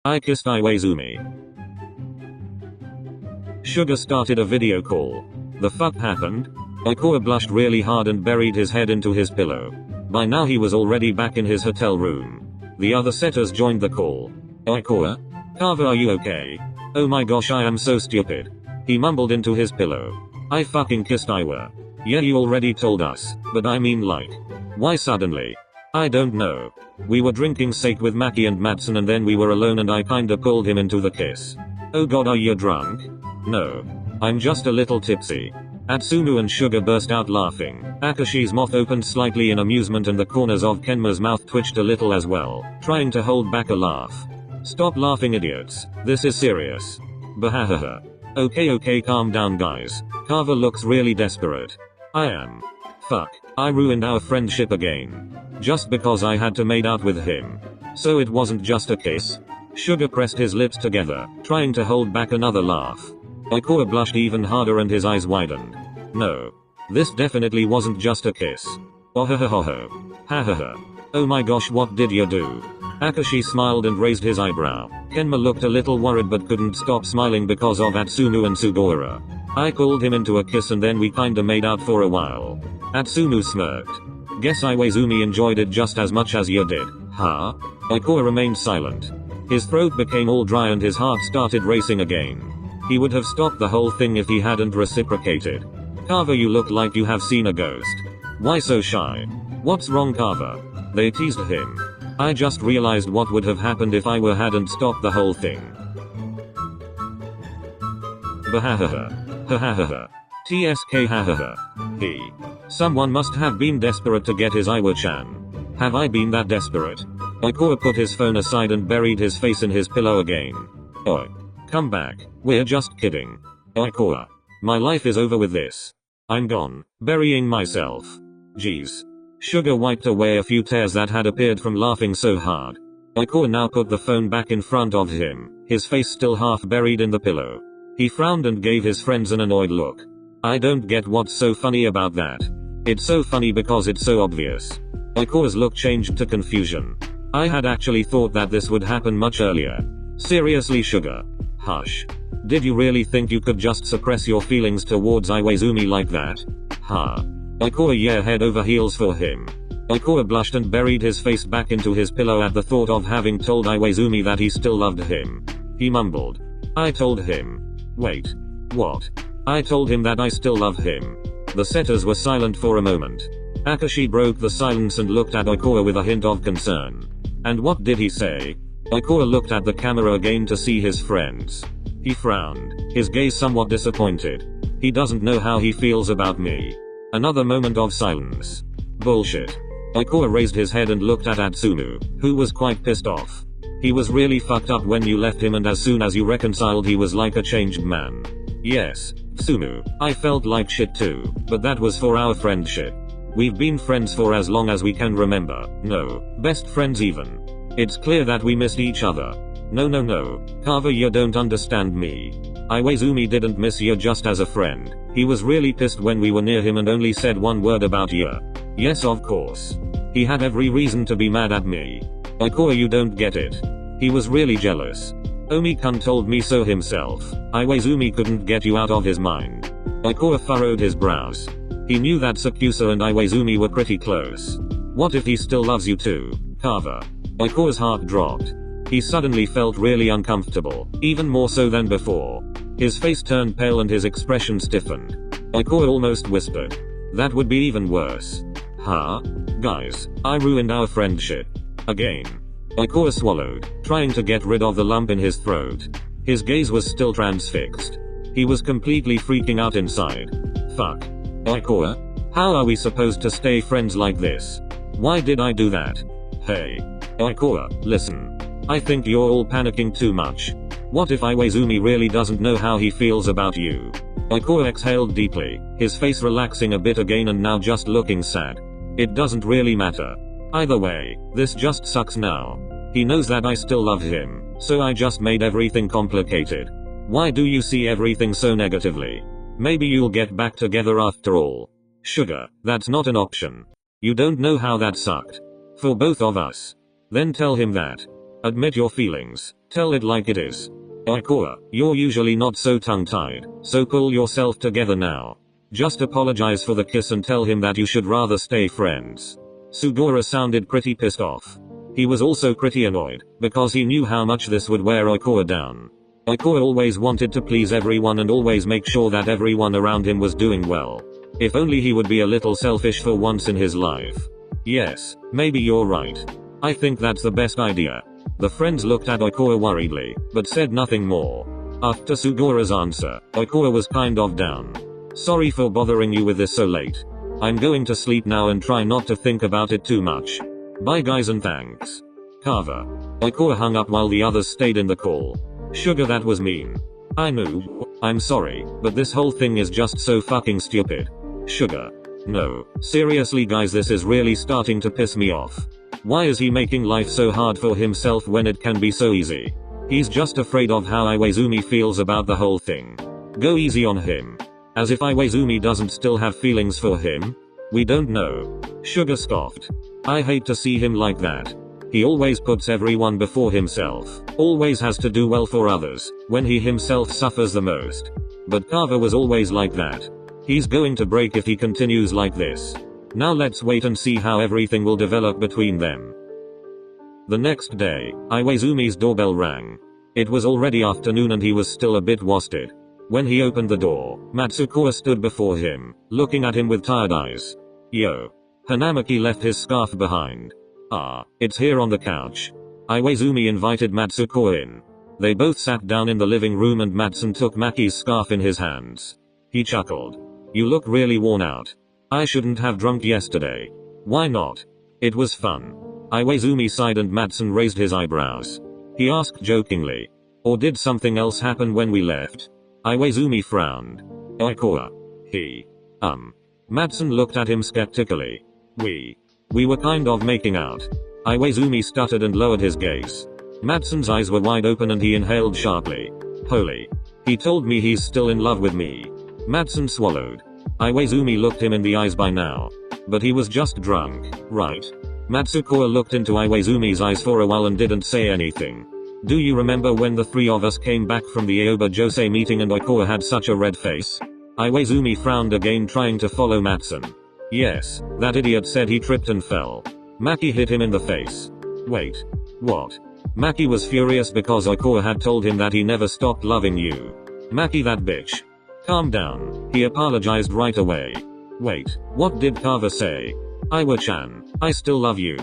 I kissed Iwaizumi. Sugar started a video call. The fuck happened? 𝒖𝒔𝒄 blushed really hard and buried his head into his pillow. By now he was already back in his hotel room. The other setters joined the call. 𝒖𝒔𝒄? Carver, are you okay? Oh my gosh, I am so stupid. He mumbled into his pillow. I fucking kissed Iwa. Yeah, you already told us, but I mean like. Why suddenly? I don't know. We were drinking 𝒖𝒔𝒄 with Maki and Mattsun and then we were alone and I kinda pulled him into the kiss. Oh god, are you drunk? No. I'm just a little tipsy. Atsumu and Sugar burst out laughing. Akashi's mouth opened slightly in amusement and the corners of Kenma's mouth twitched a little as well, trying to hold back a laugh. Stop laughing, idiots. This is serious. Bahahaha. Okay, calm down guys. Carver looks really desperate. I am. Fuck. I ruined our friendship again. Just because I had to made out with him. So it wasn't just a kiss? Sugar pressed his lips together, trying to hold back another laugh. 𝒖𝒔𝒄 blushed even harder and his eyes widened. No. This definitely wasn't just a kiss. Ohohoho. Hahaha. Oh my gosh, what did you do? Akashi smiled and raised his eyebrow. Kenma looked a little worried but couldn't stop smiling because of Atsumu and Sugawara. I called him into a kiss and then we kinda made out for a while. Atsumu smirked. Guess Iwaizumi enjoyed it just as much as you did, huh? 𝒖𝒔𝒄 remained silent. His throat became all dry and his heart started racing again. He would have stopped the whole thing if he hadn't reciprocated. Carver, you look like you have seen a ghost. Why so shy? What's wrong, Carver? They teased him. I just realized what would have happened if I hadn't stopped the whole thing. Bahahaha. Hahaha. TSK hahaha. He. Someone must have been desperate to get his Iwa-chan. Have I been that desperate? 𝒖𝒂𝒄 put his phone aside and buried his face in his pillow again. Oi. Come back. We're just kidding. 𝒖𝒂𝒄. My life is over with this. I'm gone. Burying myself. Jeez. Sugar wiped away a few tears that had appeared from laughing so hard. 𝒖𝒂𝒄 now put the phone back in front of him, his face still half buried in the pillow. He frowned and gave his friends an annoyed look. I don't get what's so funny about that. It's so funny because it's so obvious. 𝒖𝒂𝒄's look changed to confusion. I had actually thought that this would happen much earlier. Seriously, Sugar. Hush. Did you really think you could just suppress your feelings towards Iwaizumi like that? Huh. 𝒖𝒂𝒄, yeah, head over heels for him. 𝒖𝒂𝒄 blushed and buried his face back into his pillow at the thought of having told Iwaizumi that he still loved him. He mumbled. I told him. Wait. What? I told him that I still love him. The setters were silent for a moment. Akashi broke the silence and looked at 𝒖𝒂𝒄 with a hint of concern. And what did he say? 𝒖𝒂𝒄 looked at the camera again to see his friends. He frowned, his gaze somewhat disappointed. He doesn't know how he feels about me. Another moment of silence. Bullshit. 𝒖𝒂𝒄 raised his head and looked at Atsumu, who was quite pissed off. He was really fucked up when you left him and as soon as you reconciled he was like a changed man. Yes, Atsumu, I felt like shit too, but that was for our friendship. We've been friends for as long as we can remember. No, best friends even. It's clear that we missed each other. No. Carver, you don't understand me. Iwaizumi didn't miss you just as a friend. He was really pissed when we were near him and only said one word about you. Yes, of course. He had every reason to be mad at me. 𝒖𝒂𝒄, you don't get it. He was really jealous. Omi-kun told me so himself. Iwaizumi couldn't get you out of his mind. 𝒖𝒂𝒄 furrowed his brows. He knew that 𝒖𝒂𝒄 and Iwaizumi were pretty close. What if he still loves you too, Carver? 𝒖𝒂𝒄's heart dropped. He suddenly felt really uncomfortable, even more so than before. His face turned pale and his expression stiffened. 𝒖𝒂𝒄 almost whispered. That would be even worse. Huh? Guys, I ruined our friendship. Again. 𝒖𝒂𝒄 swallowed, trying to get rid of the lump in his throat. His gaze was still transfixed. He was completely freaking out inside. Fuck. 𝒖𝒂𝒄? How are we supposed to stay friends like this? Why did I do that? Hey. 𝒖𝒂𝒄, listen. I think you're all panicking too much. What if Iwaizumi really doesn't know how he feels about you? 𝒖𝒂𝒄 exhaled deeply, his face relaxing a bit again and now just looking sad. It doesn't really matter. Either way, this just sucks now. He knows that I still love him, so I just made everything complicated. Why do you see everything so negatively? Maybe you'll get back together after all. Sugar, that's not an option. You don't know how that sucked. For both of us. Then tell him that. Admit your feelings. Tell it like it is. 𝒖𒔥, you're usually not so tongue-tied, so pull yourself together now. Just apologize for the kiss and tell him that you should rather stay friends. Sugora sounded pretty pissed off. He was also pretty annoyed, because he knew how much this would wear 𝒖𒔥 down. 𝒖𒔥 always wanted to please everyone and always make sure that everyone around him was doing well. If only he would be a little selfish for once in his life. Yes, maybe you're right. I think that's the best idea. The friends looked at 𝒖𒥥 worriedly, but said nothing more. After Sugora's answer, 𝒖𒥥 was kind of down. Sorry for bothering you with this so late. I'm going to sleep now and try not to think about it too much. Bye guys and thanks. Carver. 𝒖𒥥 hung up while the others stayed in the call. Sugar, that was mean. I knew. I'm sorry, but this whole thing is just so fucking stupid. Sugar. No, seriously guys, this is really starting to piss me off. Why is he making life so hard for himself when it can be so easy? He's just afraid of how Iwaizumi feels about the whole thing. Go easy on him. As if Iwaizumi doesn't still have feelings for him? We don't know. Sugar scoffed. I hate to see him like that. He always puts everyone before himself, always has to do well for others, when he himself suffers the most. But Carver was always like that. He's going to break if he continues like this. Now let's wait and see how everything will develop between them. The next day, Iwaizumi's doorbell rang. It was already afternoon and he was still a bit wasted. When he opened the door, Matsukoi stood before him, looking at him with tired eyes. Yo. Hanamaki left his scarf behind. Ah, it's here on the couch. Iwaizumi invited Matsukoi in. They both sat down in the living room and Mattsun took Maki's scarf in his hands. He chuckled. You look really worn out. I shouldn't have drunk yesterday. Why not? It was fun. Iwaizumi sighed and Mattsun raised his eyebrows. He asked jokingly. Or did something else happen when we left? Iwaizumi frowned. 𝒖𒥥. He. Mattsun looked at him skeptically. We were kind of making out. Iwaizumi stuttered and lowered his gaze. Mattsun's eyes were wide open and he inhaled sharply. Holy. He told me he's still in love with me. Mattsun swallowed. Iwaizumi looked him in the eyes by now. But he was just drunk, right? Matsukoi looked into Iwaizumi's eyes for a while and didn't say anything. Do you remember when the three of us came back from the Aoba Josei meeting and 𝒖𒥥 had such a red face? Iwaizumi frowned again, trying to follow Mattsun. Yes, that idiot said he tripped and fell. Maki hit him in the face. Wait. What? Maki was furious because 𝒖𒥥 had told him that he never stopped loving you. Maki, that bitch. Calm down. He apologized right away. Wait, what did Carver say? Iwa-chan, I still love you.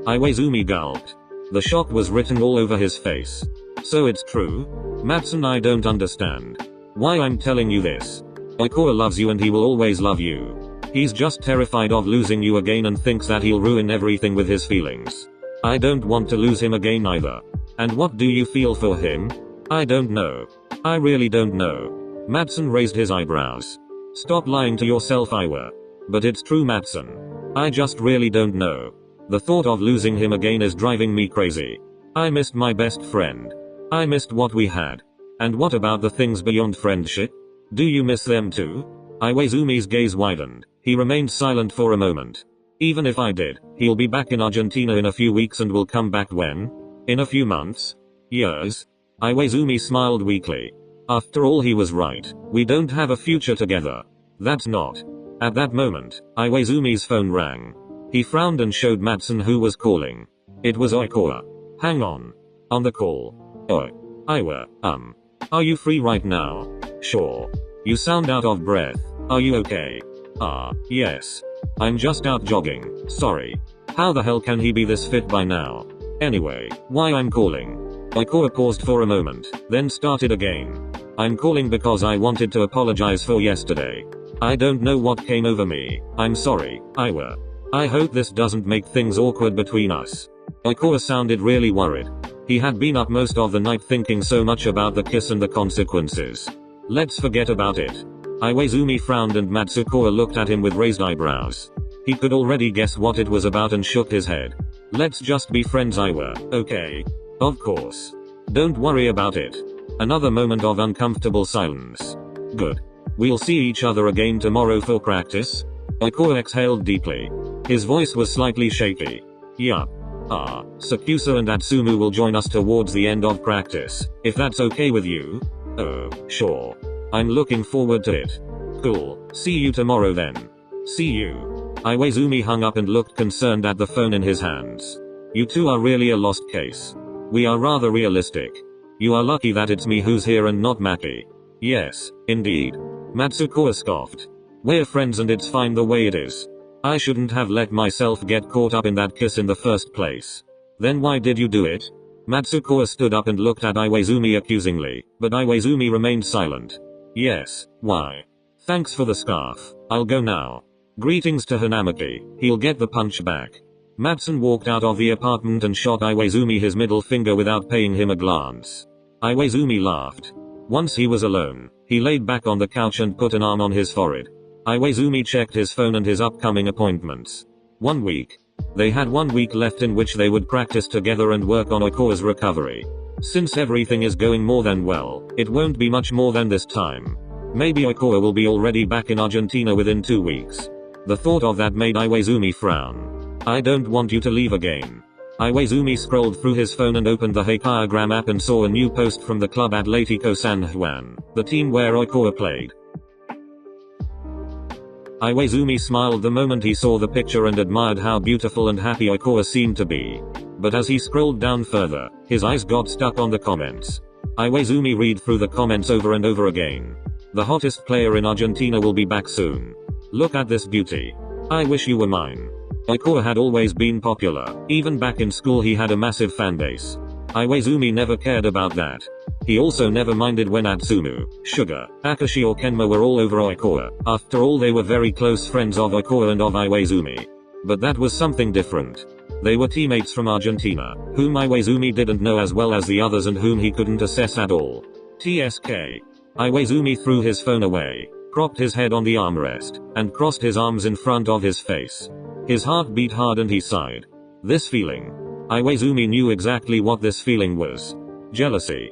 Iwaizumi gulped. The shock was written all over his face. So it's true? Mattsun, I don't understand. Why I'm telling you this. 𝒖𒥥 loves you and he will always love you. He's just terrified of losing you again and thinks that he'll ruin everything with his feelings. I don't want to lose him again either. And what do you feel for him? I don't know. I really don't know. Mattsun raised his eyebrows. Stop lying to yourself, Iwa. But it's true, Mattsun. I just really don't know. The thought of losing him again is driving me crazy. I missed my best friend. I missed what we had. And what about the things beyond friendship? Do you miss them too? Iwaizumi's gaze widened. He remained silent for a moment. Even if I did, he'll be back in Argentina in a few weeks and will come back when? In a few months? Years? Iwaizumi smiled weakly. After all, he was right. We don't have a future together. That's not. At that moment, Iwaizumi's phone rang. He frowned and showed Mattsun who was calling. It was 𝒖𒥥. Hang on. On the call. Oi. Iwa, are you free right now? Sure. You sound out of breath. Are you okay? Yes. I'm just out jogging. Sorry. How the hell can he be this fit by now? Anyway, why I'm calling? 𝒖𒥥 paused for a moment, then started again. I'm calling because I wanted to apologize for yesterday. I don't know what came over me. I'm sorry, Iwa. I hope this doesn't make things awkward between us. 𝒖𒥥 sounded really worried. He had been up most of the night thinking so much about the kiss and the consequences. Let's forget about it. Iwaizumi frowned and Matsukoi looked at him with raised eyebrows. He could already guess what it was about and shook his head. Let's just be friends, Iwa, okay? Of course. Don't worry about it. Another moment of uncomfortable silence. Good. We'll see each other again tomorrow for practice? 𝒖𒥥 exhaled deeply. His voice was slightly shaky. Yup. Sakusa and Atsumu will join us towards the end of practice, if that's okay with you? Oh, sure. I'm looking forward to it. Cool, see you tomorrow then. See you. Iwaizumi hung up and looked concerned at the phone in his hands. You two are really a lost case. We are rather realistic. You are lucky that it's me who's here and not Maki. Yes, indeed. Matsukoi scoffed. We're friends and it's fine the way it is. I shouldn't have let myself get caught up in that kiss in the first place. Then why did you do it? Matsukoi stood up and looked at Iwaizumi accusingly, but Iwaizumi remained silent. Yes, why? Thanks for the scarf. I'll go now. Greetings to Hanamaki. He'll get the punch back. Mattsun walked out of the apartment and shot Iwaizumi his middle finger without paying him a glance. Iwaizumi laughed. Once he was alone, he laid back on the couch and put an arm on his forehead. Iwaizumi checked his phone and his upcoming appointments. 1 week. They had 1 week left in which they would practice together and work on Ikoa's recovery. Since everything is going more than well, it won't be much more than this time. Maybe Ikoa will be already back in Argentina within 2 weeks. The thought of that made Iwaizumi frown. I don't want you to leave again. Iwaizumi scrolled through his phone and opened the Haikyuu app and saw a new post from the club Atlético San Juan, the team where Ikoa played. Iwaizumi smiled the moment he saw the picture and admired how beautiful and happy Ikoa seemed to be. But as he scrolled down further, his eyes got stuck on the comments. Iwaizumi read through the comments over and over again. The hottest player in Argentina will be back soon. Look at this beauty. I wish you were mine. Ikoa had always been popular. Even back in school he had a massive fanbase. Iwaizumi never cared about that. He also never minded when Atsumu, Suga, Akashi or Kenma were all over Ikoa. After all, they were very close friends of Ikoa and of Iwaizumi. But that was something different. They were teammates from Argentina, whom Iwaizumi didn't know as well as the others and whom he couldn't assess at all. TSK. Iwaizumi threw his phone away, propped his head on the armrest, and crossed his arms in front of his face. His heart beat hard and he sighed. This feeling. Iwaizumi knew exactly what this feeling was. Jealousy.